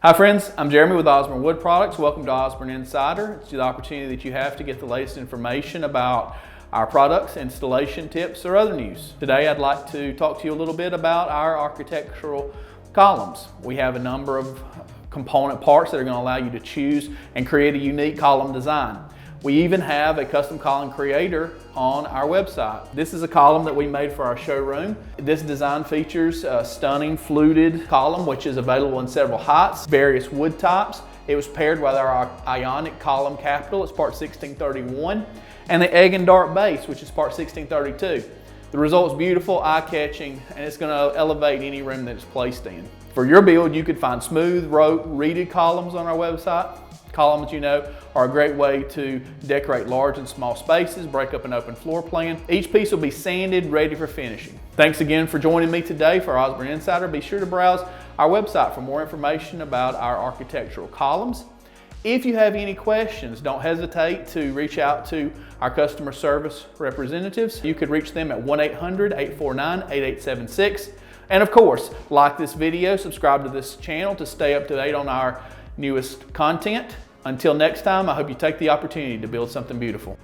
Hi friends, I'm Jeremy with Osborne Wood Products. Welcome to Osborne Insider. It's the opportunity that you have to get the latest information about our products, installation tips, or other news. Today I'd like to talk to you a little bit about our architectural columns. We have a number of component parts that are going to allow you to choose and create a unique column design. We even have a custom column creator on our website. This is a column that we made for our showroom. This design features a stunning fluted column, which is available in several heights, various wood types. It was paired with our ionic column capital. It's part 1631, and the egg and dart base, which is part 1632. The result's beautiful, eye-catching, and it's going to elevate any room that it's placed in. For your build, you could find smooth, rope, reeded columns on our website. Columns, you know, are a great way to decorate large and small spaces, break up an open floor plan. Each piece will be sanded, ready for finishing. Thanks again for joining me today for Osborne Insider. Be sure to browse our website for more information about our architectural columns. If you have any questions, don't hesitate to reach out to our customer service representatives. You could reach them at 1-800-849-8876. And of course, like this video, subscribe to this channel to stay up to date on our newest content. Until next time, I hope you take the opportunity to build something beautiful.